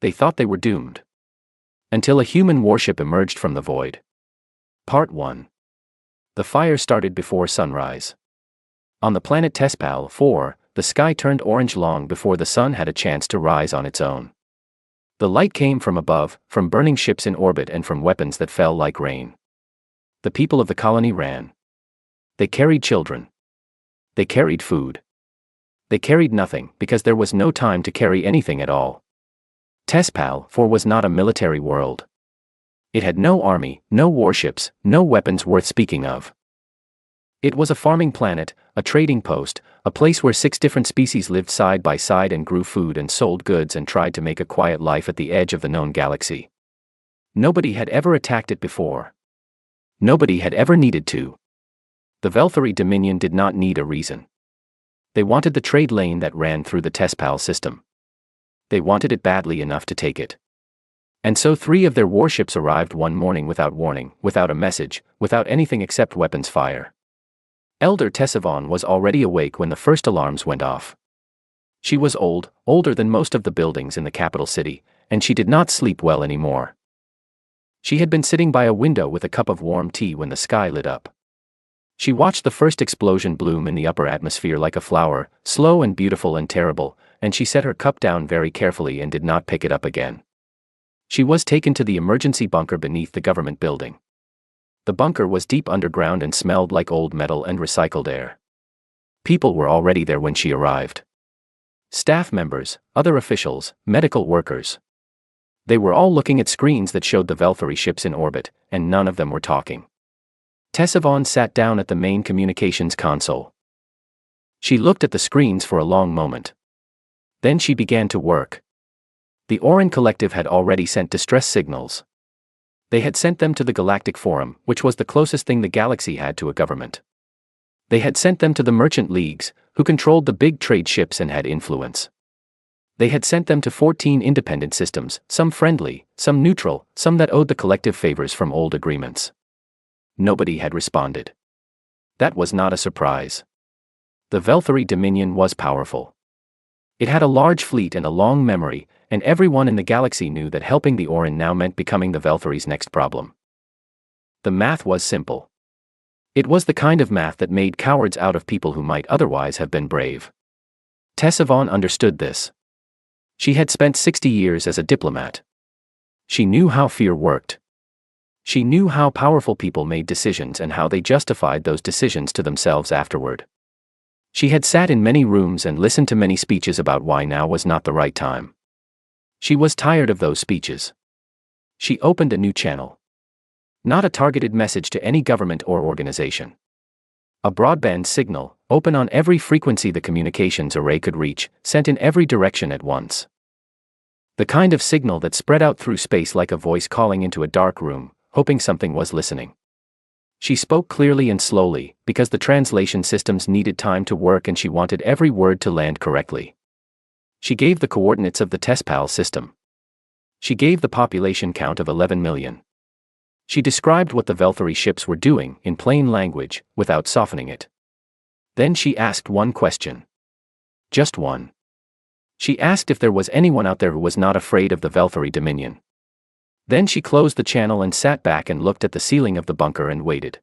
They thought they were doomed. Until a human warship emerged from the void. Part 1. The fire started before sunrise. On the planet HFY 4, the sky turned orange long before the sun had a chance to rise on its own. The light came from above, from burning ships in orbit and from weapons that fell like rain. The people of the colony ran. They carried children. They carried food. They carried nothing because there was no time to carry anything at all. HFY 4 was not a military world. It had no army, no warships, no weapons worth speaking of. It was a farming planet, a trading post, a place where 6 different species lived side by side and grew food and sold goods and tried to make a quiet life at the edge of the known galaxy. Nobody had ever attacked it before. Nobody had ever needed to. The Velthari Dominion did not need a reason. They wanted the trade lane that ran through the HFY system. They wanted it badly enough to take it. And so 3 of their warships arrived one morning without warning, without a message, without anything except weapons fire. Elder Tessavon was already awake when the first alarms went off. She was old, older than most of the buildings in the capital city, and she did not sleep well anymore. She had been sitting by a window with a cup of warm tea when the sky lit up. She watched the first explosion bloom in the upper atmosphere like a flower, slow and beautiful and terrible, and she set her cup down very carefully and did not pick it up again. She was taken to the emergency bunker beneath the government building. The bunker was deep underground and smelled like old metal and recycled air. People were already there when she arrived. Staff members, other officials, medical workers. They were all looking at screens that showed the Velthari ships in orbit, and none of them were talking. Tessavon sat down at the main communications console. She looked at the screens for a long moment. Then she began to work. The Orin Collective had already sent distress signals. They had sent them to the Galactic Forum, which was the closest thing the galaxy had to a government. They had sent them to the merchant leagues, who controlled the big trade ships and had influence. They had sent them to 14 independent systems, some friendly, some neutral, some that owed the collective favors from old agreements. Nobody had responded. That was not a surprise. The Velthari Dominion was powerful. It had a large fleet and a long memory, and everyone in the galaxy knew that helping the Orin now meant becoming the Velthari's next problem. The math was simple. It was the kind of math that made cowards out of people who might otherwise have been brave. Tessavon understood this. She had spent 60 years as a diplomat. She knew how fear worked. She knew how powerful people made decisions and how they justified those decisions to themselves afterward. She had sat in many rooms and listened to many speeches about why now was not the right time. She was tired of those speeches. She opened a new channel. Not a targeted message to any government or organization. A broadband signal, open on every frequency the communications array could reach, sent in every direction at once. The kind of signal that spread out through space like a voice calling into a dark room, hoping something was listening. She spoke clearly and slowly, because the translation systems needed time to work and she wanted every word to land correctly. She gave the coordinates of the HFY system. She gave the population count of 11 million. She described what the Velthari ships were doing, in plain language, without softening it. Then she asked one question. Just one. She asked if there was anyone out there who was not afraid of the Velthari Dominion. Then she closed the channel and sat back and looked at the ceiling of the bunker and waited.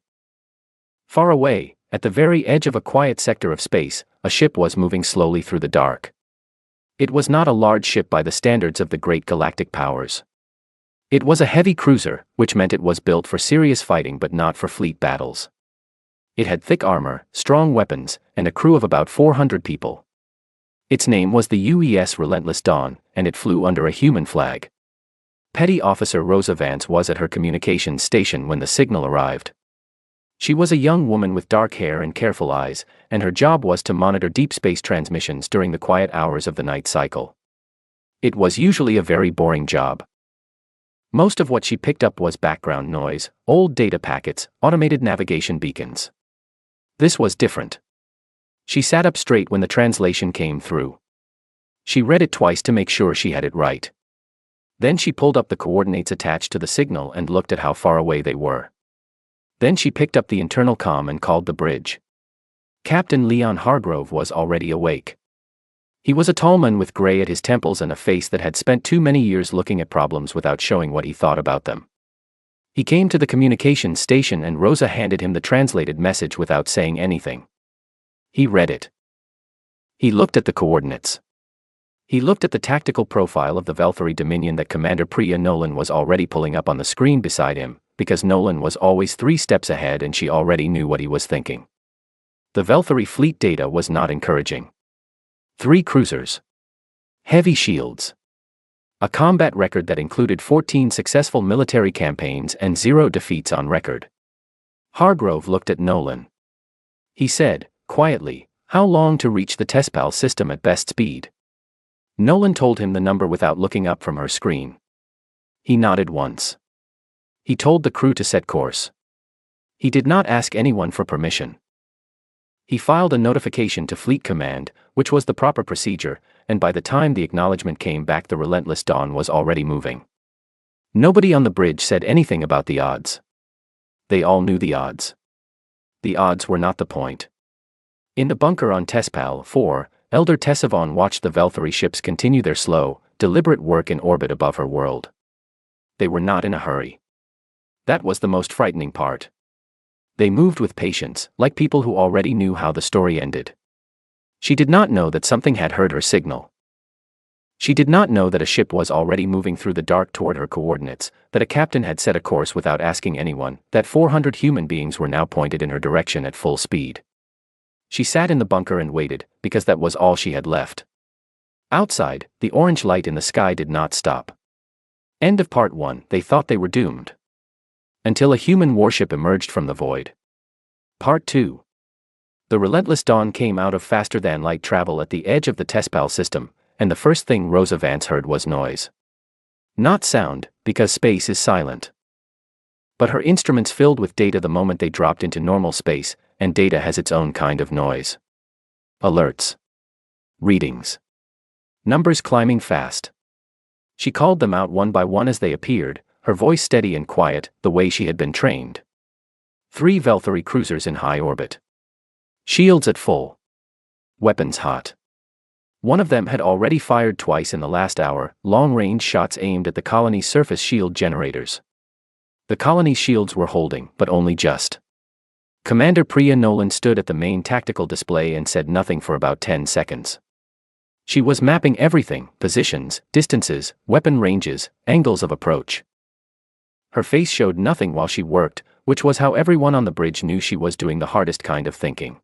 Far away, at the very edge of a quiet sector of space, a ship was moving slowly through the dark. It was not a large ship by the standards of the great galactic powers. It was a heavy cruiser, which meant it was built for serious fighting but not for fleet battles. It had thick armor, strong weapons, and a crew of about 400 people. Its name was the UES Relentless Dawn, and it flew under a human flag. Petty Officer Rosa Vance was at her communications station when the signal arrived. She was a young woman with dark hair and careful eyes, and her job was to monitor deep space transmissions during the quiet hours of the night cycle. It was usually a very boring job. Most of what she picked up was background noise, old data packets, automated navigation beacons. This was different. She sat up straight when the translation came through. She read it twice to make sure she had it right. Then she pulled up the coordinates attached to the signal and looked at how far away they were. Then she picked up the internal comm and called the bridge. Captain Leon Hargrove was already awake. He was a tall man with gray at his temples and a face that had spent too many years looking at problems without showing what he thought about them. He came to the communications station and Rosa handed him the translated message without saying anything. He read it. He looked at the coordinates. He looked at the tactical profile of the Valkyrie Dominion that Commander Priya Nolan was already pulling up on the screen beside him, because Nolan was always 3 steps ahead and she already knew what he was thinking. The Valkyrie fleet data was not encouraging. 3 cruisers. Heavy shields. A combat record that included 14 successful military campaigns and 0 defeats on record. Hargrove looked at Nolan. He said, quietly, "How long to reach the Tespal system at best speed?" Nolan told him the number without looking up from her screen. He nodded once. He told the crew to set course. He did not ask anyone for permission. He filed a notification to Fleet Command, which was the proper procedure, and by the time the acknowledgement came back the Relentless Dawn was already moving. Nobody on the bridge said anything about the odds. They all knew the odds. The odds were not the point. In the bunker on Tespal 4, Elder Tessavon watched the Valkyrie ships continue their slow, deliberate work in orbit above her world. They were not in a hurry. That was the most frightening part. They moved with patience, like people who already knew how the story ended. She did not know that something had heard her signal. She did not know that a ship was already moving through the dark toward her coordinates, that a captain had set a course without asking anyone, that 400 human beings were now pointed in her direction at full speed. She sat in the bunker and waited, because that was all she had left. Outside, the orange light in the sky did not stop. End of part 1. They thought they were doomed. Until a human warship emerged from the void. Part 2. The Relentless Dawn came out of faster-than-light travel at the edge of the Tespal system, and the first thing Rosa Vance heard was noise. Not sound, because space is silent. But her instruments filled with data the moment they dropped into normal space, and data has its own kind of noise. Alerts. Readings. Numbers climbing fast. She called them out one by one as they appeared, her voice steady and quiet, the way she had been trained. 3 Valkyrie cruisers in high orbit. Shields at full. Weapons hot. One of them had already fired twice in the last hour, long-range shots aimed at the colony's surface shield generators. The colony's shields were holding, but only just. Commander Priya Nolan stood at the main tactical display and said nothing for about 10 seconds. She was mapping everything: positions, distances, weapon ranges, angles of approach. Her face showed nothing while she worked, which was how everyone on the bridge knew she was doing the hardest kind of thinking.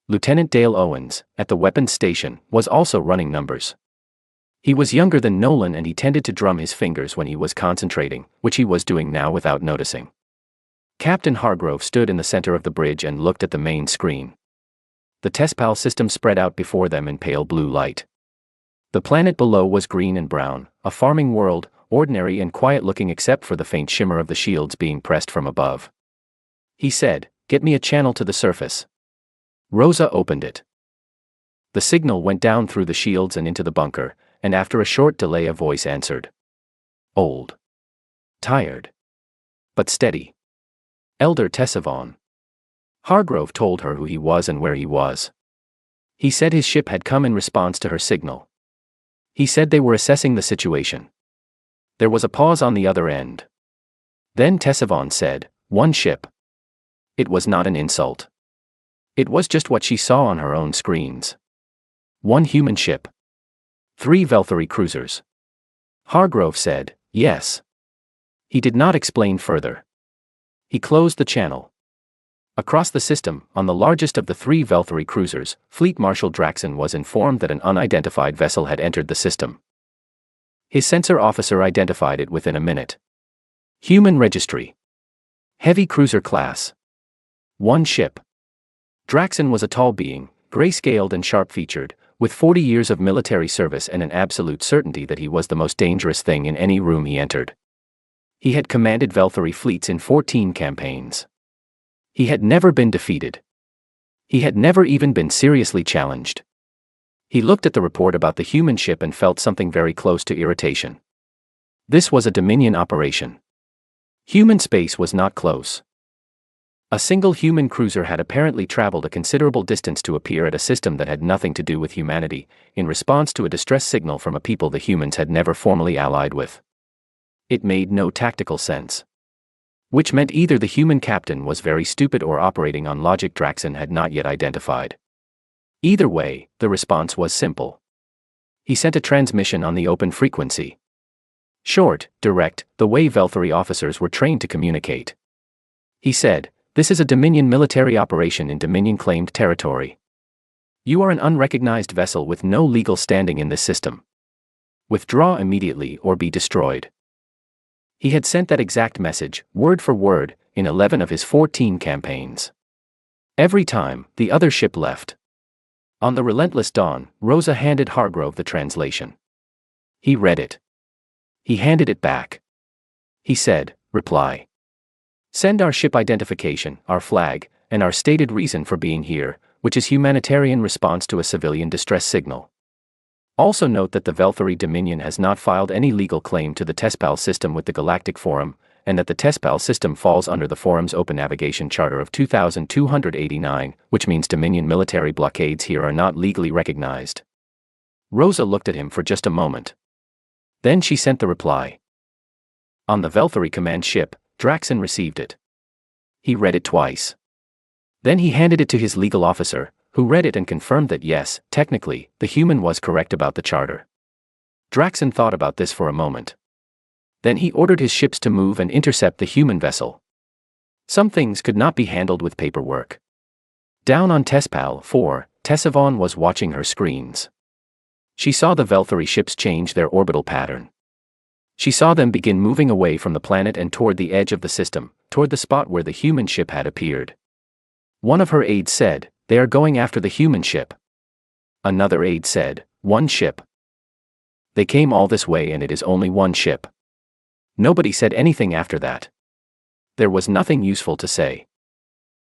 Lieutenant Dale Owens, at the weapons station, was also running numbers. He was younger than Nolan and he tended to drum his fingers when he was concentrating, which he was doing now without noticing. Captain Hargrove stood in the center of the bridge and looked at the main screen. The Tespal system spread out before them in pale blue light. The planet below was green and brown, a farming world, ordinary and quiet-looking except for the faint shimmer of the shields being pressed from above. He said, "Get me a channel to the surface." Rosa opened it. The signal went down through the shields and into the bunker, and after a short delay a voice answered. Old. Tired. But steady. Elder Tessavon. Hargrove told her who he was and where he was. He said his ship had come in response to her signal. He said they were assessing the situation. There was a pause on the other end. Then Tessavon said, "One ship." It was not an insult. It was just what she saw on her own screens. 1 human ship. 3 Valkyrie cruisers. Hargrove said, "Yes." He did not explain further. He closed the channel. Across the system, on the largest of the 3 Valkyrie cruisers, Fleet Marshal Draxon was informed that an unidentified vessel had entered the system. His sensor officer identified it within a minute. Human registry. Heavy cruiser class. 1 ship. Draxon was a tall being, gray-scaled and sharp-featured, with 40 years of military service and an absolute certainty that he was the most dangerous thing in any room he entered. He had commanded Valkyrie fleets in 14 campaigns. He had never been defeated. He had never even been seriously challenged. He looked at the report about the human ship and felt something very close to irritation. This was a Dominion operation. Human space was not close. A single human cruiser had apparently traveled a considerable distance to appear at a system that had nothing to do with humanity, in response to a distress signal from a people the humans had never formally allied with. It made no tactical sense. Which meant either the human captain was very stupid or operating on logic Draxen had not yet identified. Either way, the response was simple. He sent a transmission on the open frequency. Short, direct, the way Velthari officers were trained to communicate. He said, "This is a Dominion military operation in Dominion-claimed territory. You are an unrecognized vessel with no legal standing in this system. Withdraw immediately or be destroyed." He had sent that exact message, word for word, in 11 of his 14 campaigns. Every time, the other ship left. On the relentless dawn, Rosa handed Hargrove the translation. He read it. He handed it back. He said, "Reply. Send our ship identification, our flag, and our stated reason for being here, which is humanitarian response to a civilian distress signal. Also note that the Velthari Dominion has not filed any legal claim to the Tespal system with the Galactic Forum, and that the Tespal system falls under the Forum's Open Navigation Charter of 2289, which means Dominion military blockades here are not legally recognized." Rosa looked at him for just a moment. Then she sent the reply. On the Velthari command ship, Draxen received it. He read it twice. Then he handed it to his legal officer, who read it and confirmed that yes, technically, the human was correct about the charter. Draxen thought about this for a moment. Then he ordered his ships to move and intercept the human vessel. Some things could not be handled with paperwork. Down on Tespal 4, Tessavon was watching her screens. She saw the Velthari ships change their orbital pattern. She saw them begin moving away from the planet and toward the edge of the system, toward the spot where the human ship had appeared. One of her aides said, "They are going after the human ship." Another aide said, "One ship. They came all this way and it is only one ship." Nobody said anything after that. There was nothing useful to say.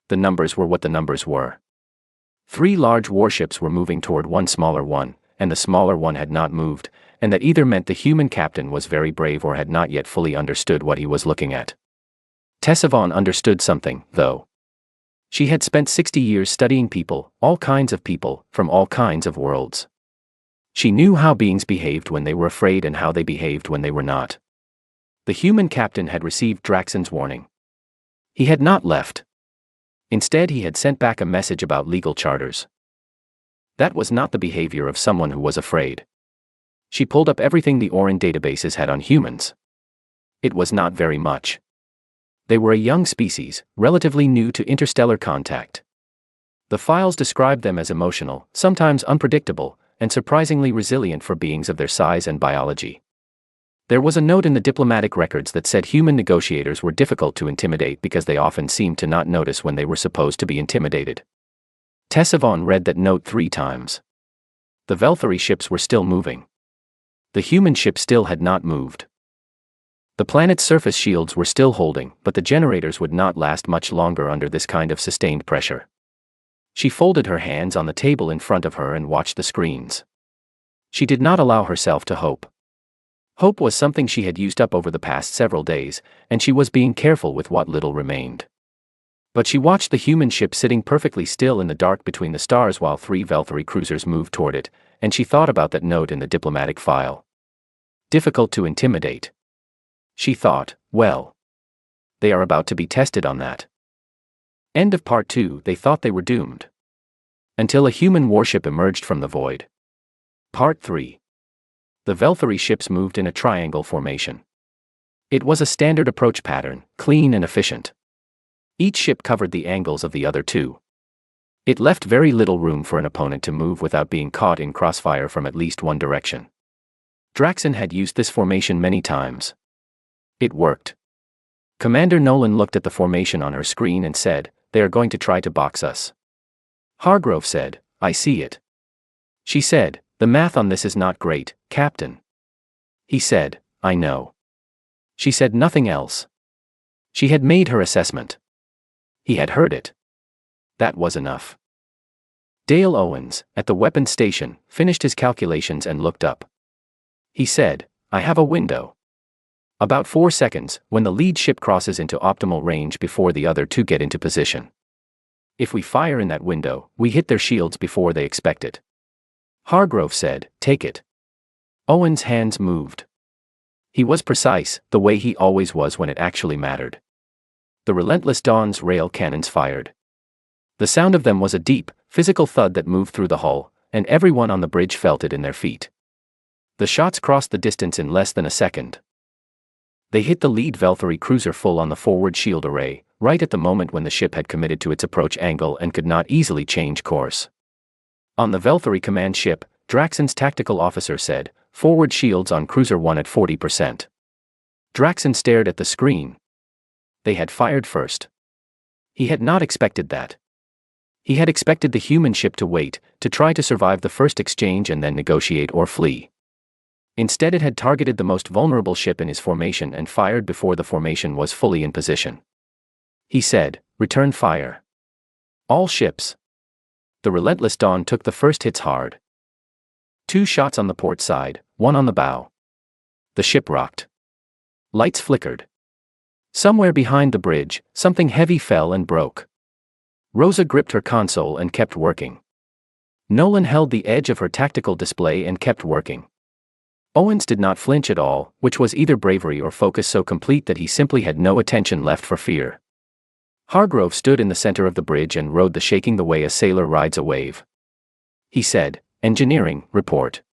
The numbers were what the numbers were. 3 large warships were moving toward one smaller one, and the smaller one had not moved, and that either meant the human captain was very brave or had not yet fully understood what he was looking at. Tessavon understood something, though. She had spent 60 years studying people, all kinds of people, from all kinds of worlds. She knew how beings behaved when they were afraid and how they behaved when they were not. The human captain had received Draxen's warning. He had not left. Instead, he had sent back a message about legal charters. That was not the behavior of someone who was afraid. She pulled up everything the Orin databases had on humans. It was not very much. They were a young species, relatively new to interstellar contact. The files described them as emotional, sometimes unpredictable, and surprisingly resilient for beings of their size and biology. There was a note in the diplomatic records that said human negotiators were difficult to intimidate because they often seemed to not notice when they were supposed to be intimidated. Tessavon read that note 3 times. The Velthari ships were still moving. The human ship still had not moved. The planet's surface shields were still holding, but the generators would not last much longer under this kind of sustained pressure. She folded her hands on the table in front of her and watched the screens. She did not allow herself to hope. Hope was something she had used up over the past several days, and she was being careful with what little remained. But she watched the human ship sitting perfectly still in the dark between the stars while 3 Velthari cruisers moved toward it, and she thought about that note in the diplomatic file. Difficult to intimidate. She thought, well, they are about to be tested on that. End of part 2. They thought they were doomed. Until a human warship emerged from the void. Part 3. The Velthari ships moved in a triangle formation. It was a standard approach pattern, clean and efficient. Each ship covered the angles of the other 2. It left very little room for an opponent to move without being caught in crossfire from at least one direction. Draxen had used this formation many times. It worked. Commander Nolan looked at the formation on her screen and said, "They are going to try to box us." Hargrove said, "I see it." She said, "The math on this is not great, Captain." He said, "I know." She said nothing else. She had made her assessment. He had heard it. That was enough. Dale Owens, at the weapons station, finished his calculations and looked up. He said, "I have a window." About 4 seconds, when the lead ship crosses into optimal range before the other two get into position. If we fire in that window, we hit their shields before they expect it. Hargrove said, "Take it." Owen's hands moved. He was precise, the way he always was when it actually mattered. The Relentless Dawn's rail cannons fired. The sound of them was a deep, physical thud that moved through the hull, and everyone on the bridge felt it in their feet. The shots crossed the distance in less than a second. They hit the lead Valkyrie cruiser full on the forward shield array, right at the moment when the ship had committed to its approach angle and could not easily change course. On the Valkyrie command ship, Draxon's tactical officer said, "Forward shields on Cruiser 1 at 40%. Draxon stared at the screen. They had fired first. He had not expected that. He had expected the human ship to wait, to try to survive the first exchange and then negotiate or flee. Instead, it had targeted the most vulnerable ship in his formation and fired before the formation was fully in position. He said, "Return fire. All ships." The Relentless Dawn took the first hits hard. 2 shots on the port side, 1 on the bow. The ship rocked. Lights flickered. Somewhere behind the bridge, something heavy fell and broke. Rosa gripped her console and kept working. Nolan held the edge of her tactical display and kept working. Owens did not flinch at all, which was either bravery or focus so complete that he simply had no attention left for fear. Hargrove stood in the center of the bridge and rode the shaking the way a sailor rides a wave. He said, "Engineering, report."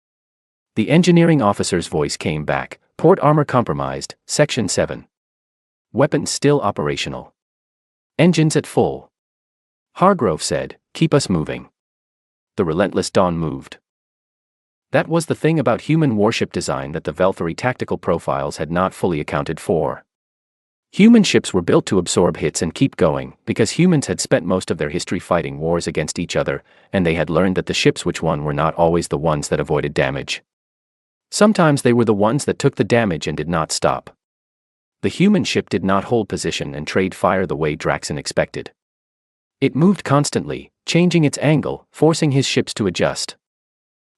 The engineering officer's voice came back, "Port armor compromised, Section 7. Weapons still operational. Engines at full." Hargrove said, "Keep us moving." The Relentless Dawn moved. That was the thing about human warship design that the Valkyrie tactical profiles had not fully accounted for. Human ships were built to absorb hits and keep going, because humans had spent most of their history fighting wars against each other, and they had learned that the ships which won were not always the ones that avoided damage. Sometimes they were the ones that took the damage and did not stop. The human ship did not hold position and trade fire the way Draxon expected. It moved constantly, changing its angle, forcing his ships to adjust.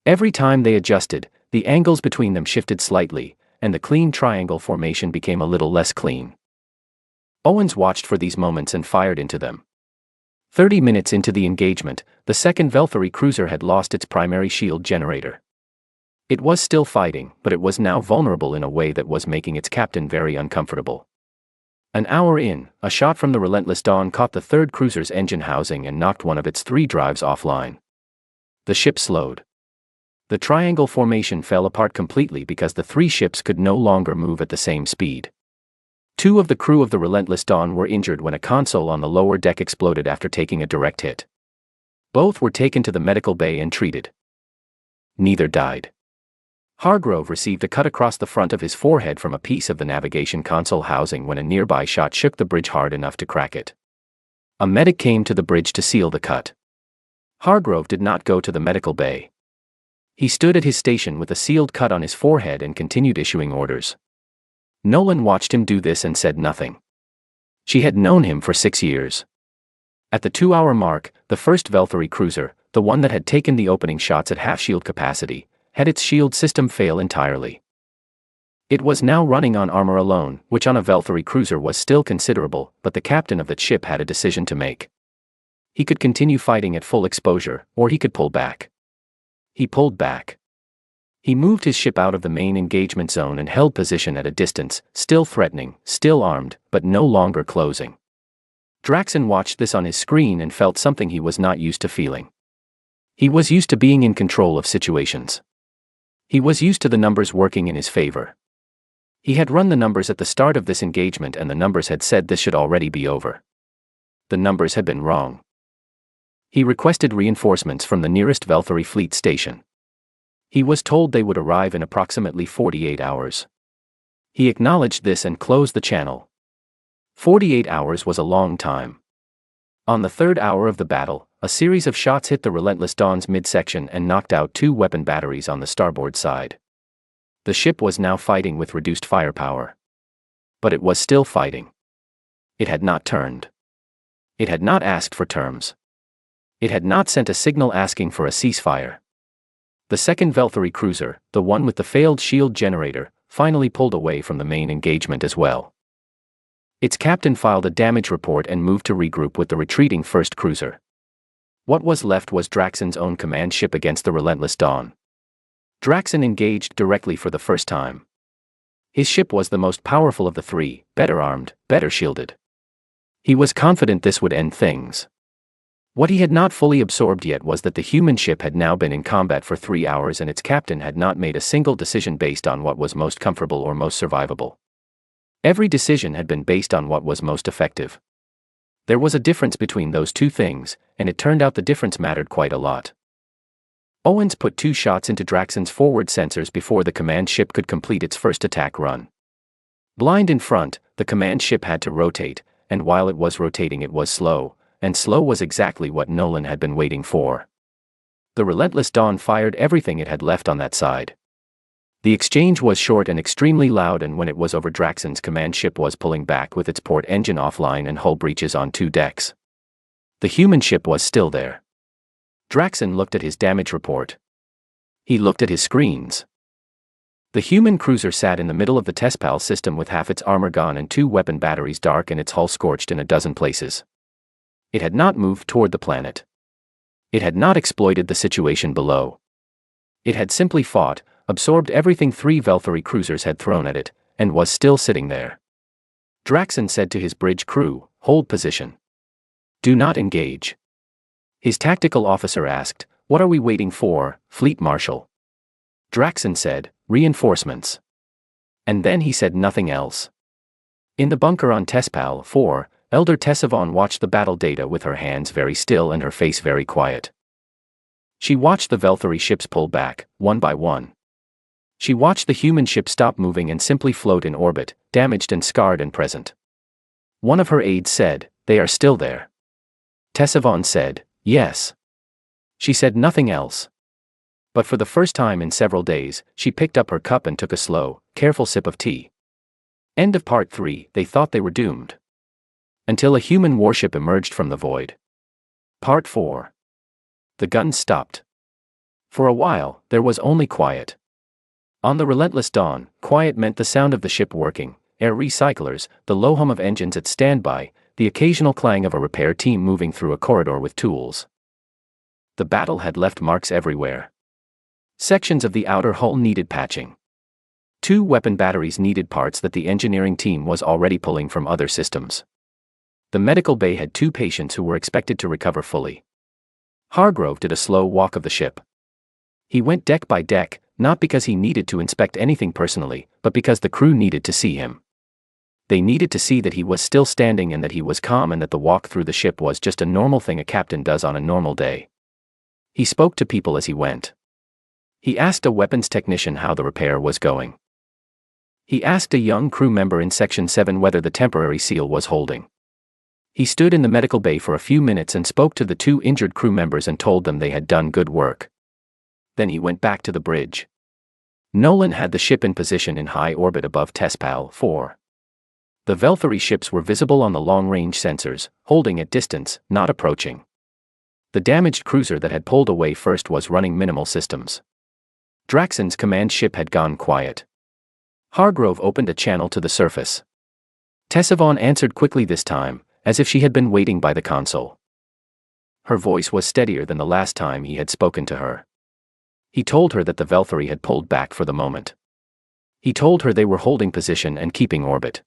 Every time they adjusted, the angles between them shifted slightly, and the clean triangle formation became a little less clean. Owens watched for these moments and fired into them. 30 minutes into the engagement, the second Valkyrie cruiser had lost its primary shield generator. It was still fighting, but it was now vulnerable in a way that was making its captain very uncomfortable. An hour in, a shot from the Relentless Dawn caught the third cruiser's engine housing and knocked one of its 3 drives offline. The ship slowed. The triangle formation fell apart completely because the 3 ships could no longer move at the same speed. 2 of the crew of the Relentless Dawn were injured when a console on the lower deck exploded after taking a direct hit. Both were taken to the medical bay and treated. Neither died. Hargrove received a cut across the front of his forehead from a piece of the navigation console housing when a nearby shot shook the bridge hard enough to crack it. A medic came to the bridge to seal the cut. Hargrove did not go to the medical bay. He stood at his station with a sealed cut on his forehead and continued issuing orders. Nolan watched him do this and said nothing. She had known him for 6 years. At the 2-hour mark, the first Valkyrie cruiser, the one that had taken the opening shots at half-shield capacity, had its shield system fail entirely. It was now running on armor alone, which on a Valkyrie cruiser was still considerable, but the captain of that ship had a decision to make. He could continue fighting at full exposure, or he could pull back. He pulled back. He moved his ship out of the main engagement zone and held position at a distance, still threatening, still armed, but no longer closing. Draxon watched this on his screen and felt something he was not used to feeling. He was used to being in control of situations. He was used to the numbers working in his favor. He had run the numbers at the start of this engagement and the numbers had said this should already be over. The numbers had been wrong. He requested reinforcements from the nearest Valkyrie fleet station. He was told they would arrive in approximately 48 hours. He acknowledged this and closed the channel. 48 hours was a long time. On the 3rd hour of the battle, a series of shots hit the Relentless Dawn's midsection and knocked out 2 weapon batteries on the starboard side. The ship was now fighting with reduced firepower. But it was still fighting. It had not turned. It had not asked for terms. It had not sent a signal asking for a ceasefire. The second Valkyrie cruiser, the one with the failed shield generator, finally pulled away from the main engagement as well. Its captain filed a damage report and moved to regroup with the retreating first cruiser. What was left was Draxon's own command ship against the relentless Dawn. Draxon engaged directly for the first time. His ship was the most powerful of the three, better armed, better shielded. He was confident this would end things. What he had not fully absorbed yet was that the human ship had now been in combat for 3 hours and its captain had not made a single decision based on what was most comfortable or most survivable. Every decision had been based on what was most effective. There was a difference between those two things, and it turned out the difference mattered quite a lot. Owens put 2 shots into Draxon's forward sensors before the command ship could complete its first attack run. Blind in front, the command ship had to rotate, and while it was rotating it was slow, and slow was exactly what Nolan had been waiting for. The relentless Dawn fired everything it had left on that side. The exchange was short and extremely loud, and when it was over, Draxon's command ship was pulling back with its port engine offline and hull breaches on 2 decks. The human ship was still there. Draxon looked at his damage report. He looked at his screens. The human cruiser sat in the middle of the TESPAL system with half its armor gone and 2 weapon batteries dark and its hull scorched in a dozen places. It had not moved toward the planet. It had not exploited the situation below. It had simply fought, absorbed everything 3 Velthari cruisers had thrown at it, and was still sitting there. Draxon said to his bridge crew, "Hold position. Do not engage." His tactical officer asked, "What are we waiting for, Fleet Marshal?" Draxon said, "Reinforcements." And then he said nothing else. In the bunker on TESPAL 4, Elder Tessavon watched the battle data with her hands very still and her face very quiet. She watched the Velthari ships pull back, one by one. She watched the human ship stop moving and simply float in orbit, damaged and scarred and present. One of her aides said, "They are still there." Tessavon said, "Yes." She said nothing else. But for the first time in several days, she picked up her cup and took a slow, careful sip of tea. End of part 3. They thought they were doomed. Until a human warship emerged from the void. Part 4. The guns stopped. For a while, there was only quiet. On the relentless Dawn, quiet meant the sound of the ship working, air recyclers, the low hum of engines at standby, the occasional clang of a repair team moving through a corridor with tools. The battle had left marks everywhere. Sections of the outer hull needed patching. 2 weapon batteries needed parts that the engineering team was already pulling from other systems. The medical bay had 2 patients who were expected to recover fully. Hargrove did a slow walk of the ship. He went deck by deck, not because he needed to inspect anything personally, but because the crew needed to see him. They needed to see that he was still standing and that he was calm and that the walk through the ship was just a normal thing a captain does on a normal day. He spoke to people as he went. He asked a weapons technician how the repair was going. He asked a young crew member in Section 7 whether the temporary seal was holding. He stood in the medical bay for a few minutes and spoke to the 2 injured crew members and told them they had done good work. Then he went back to the bridge. Nolan had the ship in position in high orbit above TESPAL 4. The Velthari ships were visible on the long-range sensors, holding at distance, not approaching. The damaged cruiser that had pulled away first was running minimal systems. Draxon's command ship had gone quiet. Hargrove opened a channel to the surface. Tessavon answered quickly this time, as if she had been waiting by the console. Her voice was steadier than the last time he had spoken to her. He told her that the Velthari had pulled back for the moment. He told her they were holding position and keeping orbit.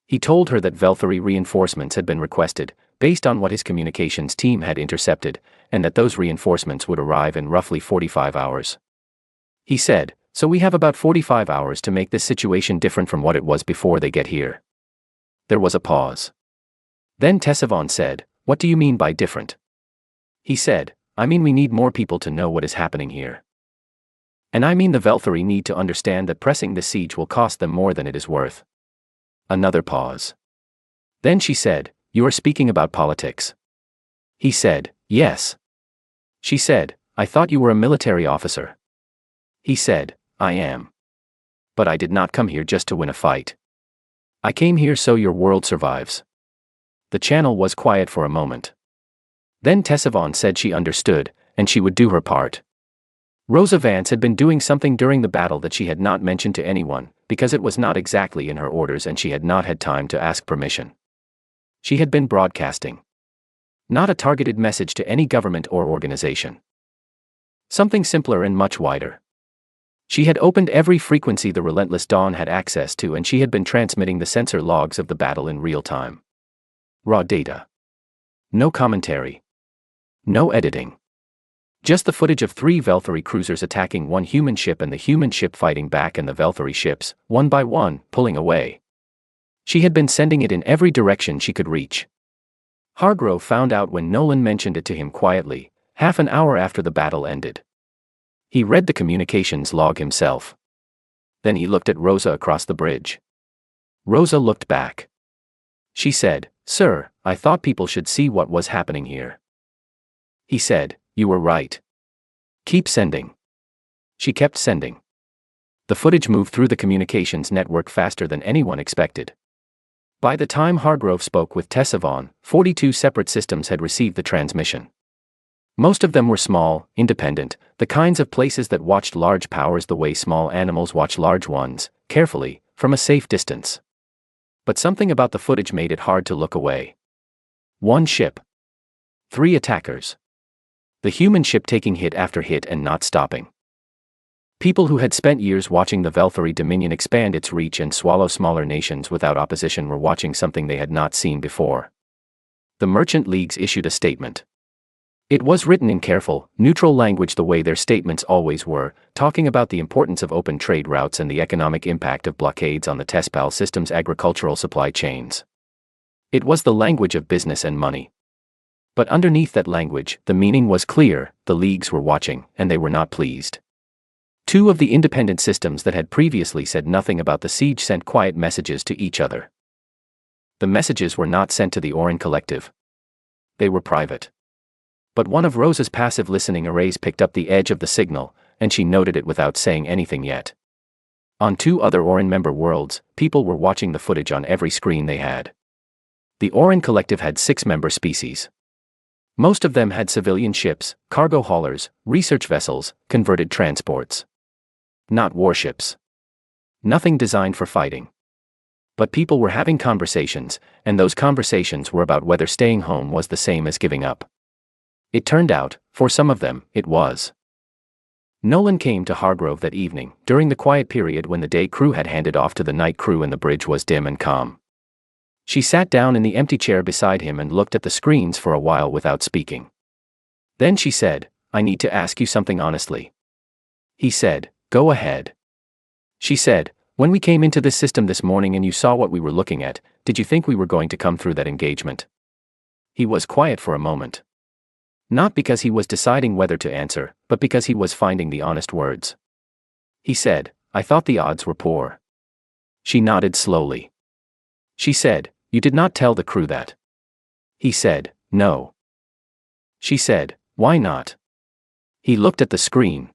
He told her that Velthari reinforcements had been requested, based on what his communications team had intercepted, and that those reinforcements would arrive in roughly 45 hours. He said, "So we have about 45 hours to make this situation different from what it was before they get here." There was a pause. Then Tessavon said, "What do you mean by different?" He said, "I mean we need more people to know what is happening here. And I mean the Velthari need to understand that pressing the siege will cost them more than it is worth." Another pause. Then she said, "You are speaking about politics." He said, "Yes." She said, "I thought you were a military officer." He said, "I am. But I did not come here just to win a fight. I came here so your world survives." The channel was quiet for a moment. Then Tessavon said she understood, and she would do her part. Rosa Vance had been doing something during the battle that she had not mentioned to anyone, because it was not exactly in her orders and she had not had time to ask permission. She had been broadcasting. Not a targeted message to any government or organization. Something simpler and much wider. She had opened every frequency the relentless Dawn had access to, and she had been transmitting the sensor logs of the battle in real time. Raw data. No commentary. No editing. Just the footage of 3 Velthari cruisers attacking one human ship and the human ship fighting back and the Velthari ships, one by one, pulling away. She had been sending it in every direction she could reach. Hargrove found out when Nolan mentioned it to him quietly, half an hour after the battle ended. He read the communications log himself. Then he looked at Rosa across the bridge. Rosa looked back. She said, "Sir, I thought people should see what was happening here." He said, "You were right. Keep sending." She kept sending. The footage moved through the communications network faster than anyone expected. By the time Hargrove spoke with Tessavon, 42 separate systems had received the transmission. Most of them were small, independent, the kinds of places that watched large powers the way small animals watch large ones, carefully, from a safe distance. But something about the footage made it hard to look away. 1 ship. 3 attackers. The human ship taking hit after hit and not stopping. People who had spent years watching the Velthari Dominion expand its reach and swallow smaller nations without opposition were watching something they had not seen before. The Merchant Leagues issued a statement. It was written in careful, neutral language the way their statements always were, talking about the importance of open trade routes and the economic impact of blockades on the Tespal system's agricultural supply chains. It was the language of business and money. But underneath that language, the meaning was clear: the leagues were watching, and they were not pleased. 2 of the independent systems that had previously said nothing about the siege sent quiet messages to each other. The messages were not sent to the Orin Collective. They were private. But one of Rosa's passive listening arrays picked up the edge of the signal, and she noted it without saying anything yet. On 2 other Orin member worlds, people were watching the footage on every screen they had. The Orin Collective had 6 member species. Most of them had civilian ships, cargo haulers, research vessels, converted transports. Not warships. Nothing designed for fighting. But people were having conversations, and those conversations were about whether staying home was the same as giving up. It turned out, for some of them, it was. Nolan came to Hargrove that evening, during the quiet period when the day crew had handed off to the night crew and the bridge was dim and calm. She sat down in the empty chair beside him and looked at the screens for a while without speaking. Then she said, "I need to ask you something honestly." He said, "Go ahead." She said, "When we came into this system this morning and you saw what we were looking at, did you think we were going to come through that engagement?" He was quiet for a moment. Not because he was deciding whether to answer, but because he was finding the honest words. He said, "I thought the odds were poor." She nodded slowly. She said, "You did not tell the crew that." He said, "No." She said, "Why not?" He looked at the screen.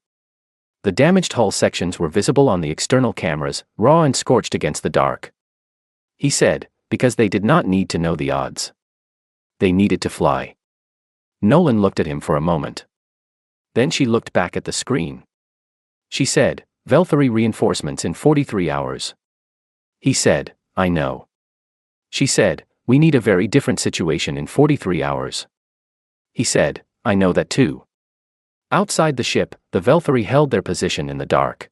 The damaged hull sections were visible on the external cameras, raw and scorched against the dark. He said, "Because they did not need to know the odds. They needed to fly." Nolan looked at him for a moment. Then she looked back at the screen. She said, "Velthari reinforcements in 43 hours." He said, "I know." She said, "We need a very different situation in 43 hours." He said, "I know that too." Outside the ship, the Velthari held their position in the dark.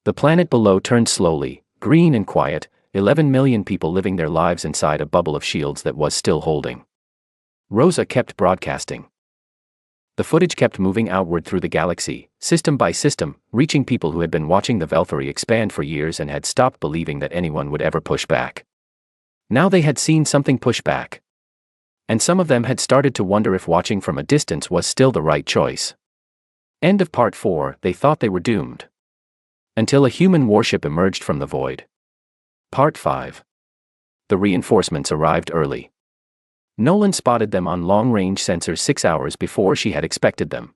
The planet below turned slowly, green and quiet, 11 million people living their lives inside a bubble of shields that was still holding. Rosa kept broadcasting. The footage kept moving outward through the galaxy, system by system, reaching people who had been watching the Velthari expand for years and had stopped believing that anyone would ever push back. Now they had seen something push back. And some of them had started to wonder if watching from a distance was still the right choice. End of Part 4. They thought they were doomed. Until a human warship emerged from the void. Part 5. The reinforcements arrived early. Nolan spotted them on long-range sensors 6 hours before she had expected them.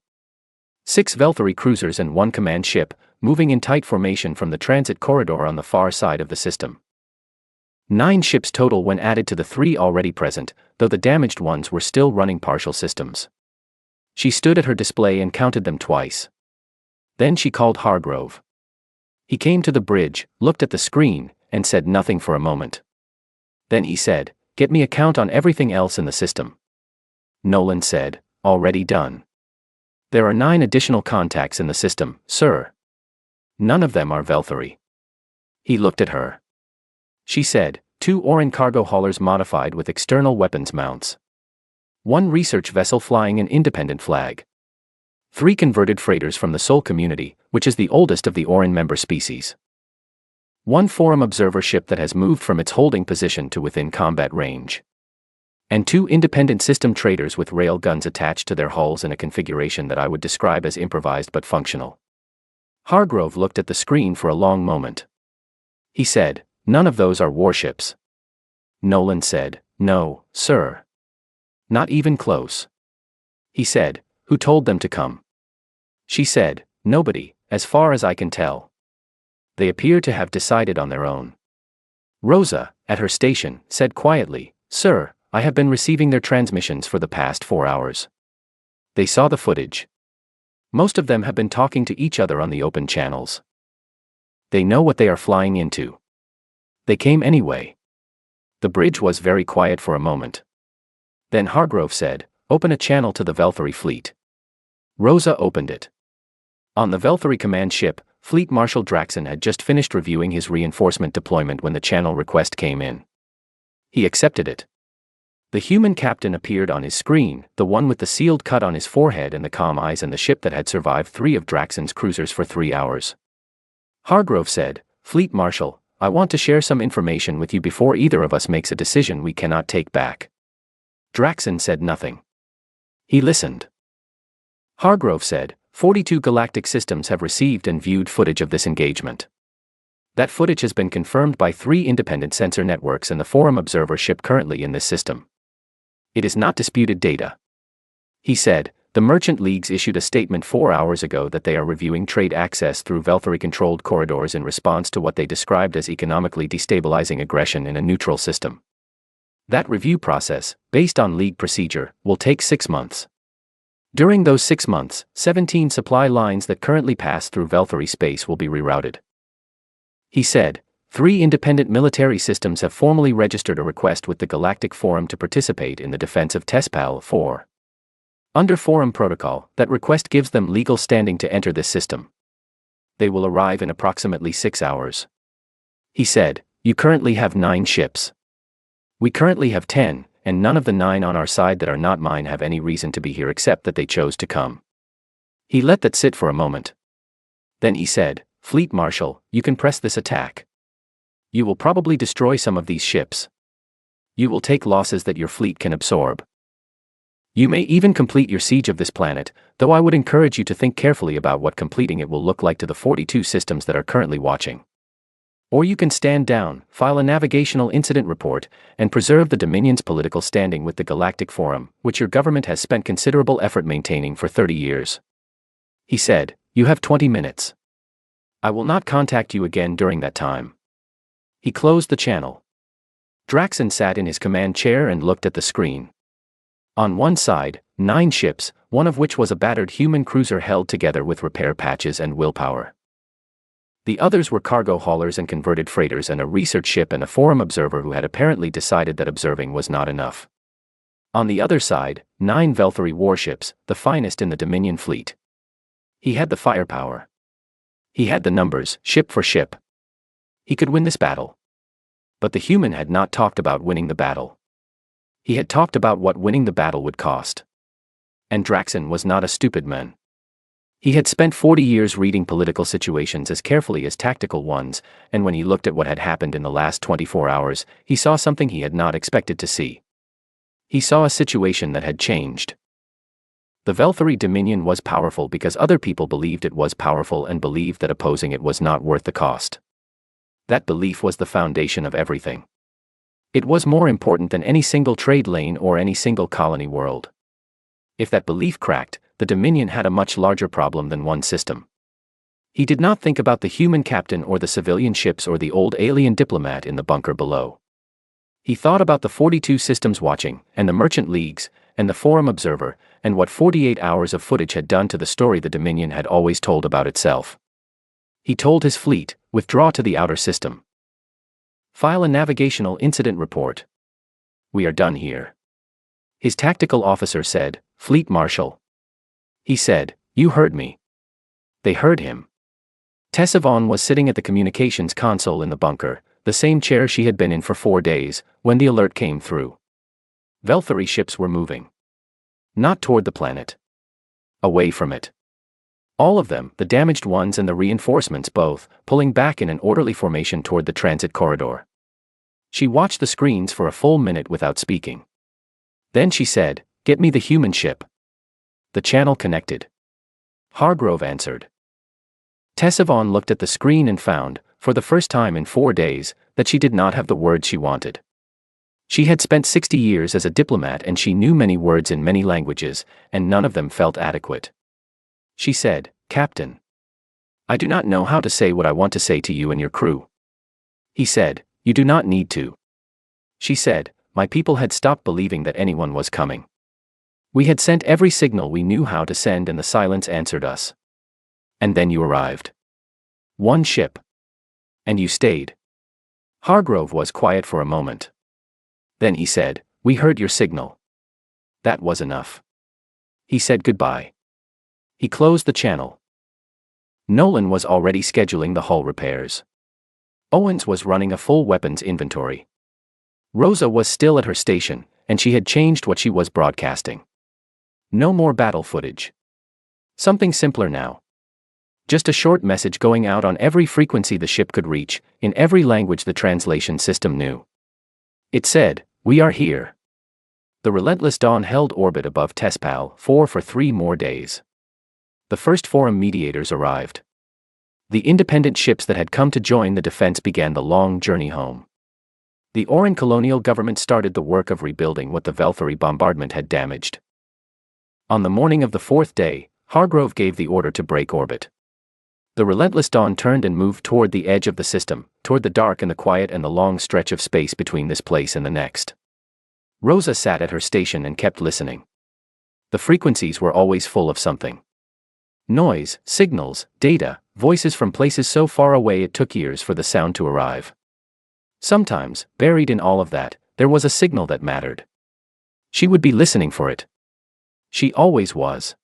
6 Velthari cruisers and 1 command ship, moving in tight formation from the transit corridor on the far side of the system. 9 ships total when added to the 3 already present, though the damaged ones were still running partial systems. She stood at her display and counted them twice. Then she called Hargrove. He came to the bridge, looked at the screen, and said nothing for a moment. Then he said, "Get me a count on everything else in the system." Nolan said, "Already done. There are 9 additional contacts in the system, sir. None of them are Velthari." He looked at her. She said, 2 Orin cargo haulers modified with external weapons mounts. 1 research vessel flying an independent flag. 3 converted freighters from the Sol community, which is the oldest of the Orin member species. 1 forum observer ship that has moved from its holding position to within combat range. And 2 independent system traders with rail guns attached to their hulls in a configuration that I would describe as improvised but functional. Hargrove looked at the screen for a long moment. He said, "None of those are warships." Nolan said, "No, sir. Not even close." He said, "Who told them to come?" She said, "Nobody, as far as I can tell. They appear to have decided on their own." Rosa, at her station, said quietly, "Sir, I have been receiving their transmissions for the past 4 hours. They saw the footage. Most of them have been talking to each other on the open channels. They know what they are flying into. They came anyway." The bridge was very quiet for a moment. Then Hargrove said, "Open a channel to the Velthari fleet." Rosa opened it. On the Velthari command ship, Fleet Marshal Draxon had just finished reviewing his reinforcement deployment when the channel request came in. He accepted it. The human captain appeared on his screen, the one with the sealed cut on his forehead and the calm eyes, and the ship that had survived 3 of Draxon's cruisers for 3 hours. Hargrove said, "Fleet Marshal, I want to share some information with you before either of us makes a decision we cannot take back." Draxon said nothing. He listened. Hargrove said, 42 galactic systems have received and viewed footage of this engagement. That footage has been confirmed by 3 independent sensor networks and the Forum Observer ship currently in this system. It is not disputed data. He said, "The Merchant Leagues issued a statement 4 hours ago that they are reviewing trade access through Velthari-controlled corridors in response to what they described as economically destabilizing aggression in a neutral system. That review process, based on League procedure, will take 6 months. During those 6 months, 17 supply lines that currently pass through Velthari space will be rerouted." He said, 3 independent military systems have formally registered a request with the Galactic Forum to participate in the defense of Tespal 4. Under Forum protocol, that request gives them legal standing to enter this system. They will arrive in approximately 6 hours. He said, "You currently have 9 ships. We currently have 10, and none of the 9 on our side that are not mine have any reason to be here except that they chose to come." He let that sit for a moment. Then he said, "Fleet Marshal, you can press this attack. You will probably destroy some of these ships. You will take losses that your fleet can absorb. You may even complete your siege of this planet, though I would encourage you to think carefully about what completing it will look like to the 42 systems that are currently watching. Or you can stand down, file a navigational incident report, and preserve the Dominion's political standing with the Galactic Forum, which your government has spent considerable effort maintaining for 30 years. He said, "You have 20 minutes. I will not contact you again during that time." He closed the channel. Draxon sat in his command chair and looked at the screen. On one side, 9 ships, one of which was a battered human cruiser held together with repair patches and willpower. The others were cargo haulers and converted freighters and a research ship and a forum observer who had apparently decided that observing was not enough. On the other side, 9 Velthari warships, the finest in the Dominion fleet. He had the firepower. He had the numbers, ship for ship. He could win this battle. But the human had not talked about winning the battle. He had talked about what winning the battle would cost. And Draxon was not a stupid man. He had spent 40 years reading political situations as carefully as tactical ones, and when he looked at what had happened in the last 24 hours, he saw something he had not expected to see. He saw a situation that had changed. The Velthari Dominion was powerful because other people believed it was powerful and believed that opposing it was not worth the cost. That belief was the foundation of everything. It was more important than any single trade lane or any single colony world. If that belief cracked, the Dominion had a much larger problem than one system. He did not think about the human captain or the civilian ships or the old alien diplomat in the bunker below. He thought about the 42 systems watching, and the Merchant Leagues, and the Forum Observer, and what 48 hours of footage had done to the story the Dominion had always told about itself. He told his fleet, withdraw to the outer system. File a navigational incident report. We are done here. His tactical officer said, Fleet Marshal. He said, you heard me. They heard him. Tessa Vaughn was sitting at the communications console in the bunker, the same chair she had been in for 4 days, when the alert came through. Velthari ships were moving. Not toward the planet. Away from it. All of them, the damaged ones and the reinforcements both, pulling back in an orderly formation toward the transit corridor. She watched the screens for a full minute without speaking. Then she said, get me the human ship. The channel connected. Hargrove answered. Tessa Vaughn looked at the screen and found, for the first time in 4 days, that she did not have the words she wanted. She had spent 60 years as a diplomat and she knew many words in many languages, and none of them felt adequate. She said, Captain. I do not know how to say what I want to say to you and your crew. He said, you do not need to. She said, my people had stopped believing that anyone was coming. We had sent every signal we knew how to send and the silence answered us. And then you arrived. One ship. And you stayed. Hargrove was quiet for a moment. Then he said, we heard your signal. That was enough. He said goodbye. He closed the channel. Nolan was already scheduling the hull repairs. Owens was running a full weapons inventory. Rosa was still at her station, and she had changed what she was broadcasting. No more battle footage. Something simpler now. Just a short message going out on every frequency the ship could reach, in every language the translation system knew. It said, we are here. The Relentless Dawn held orbit above Tespal 4 for 3 more days. The first forum mediators arrived. The independent ships that had come to join the defense began the long journey home. The Oran colonial government started the work of rebuilding what the Velthari bombardment had damaged. On the morning of the 4th day, Hargrove gave the order to break orbit. The Relentless Dawn turned and moved toward the edge of the system, toward the dark and the quiet and the long stretch of space between this place and the next. Rosa sat at her station and kept listening. The frequencies were always full of something. Noise, signals, data, voices from places so far away it took years for the sound to arrive. Sometimes, buried in all of that, there was a signal that mattered. She would be listening for it. She always was.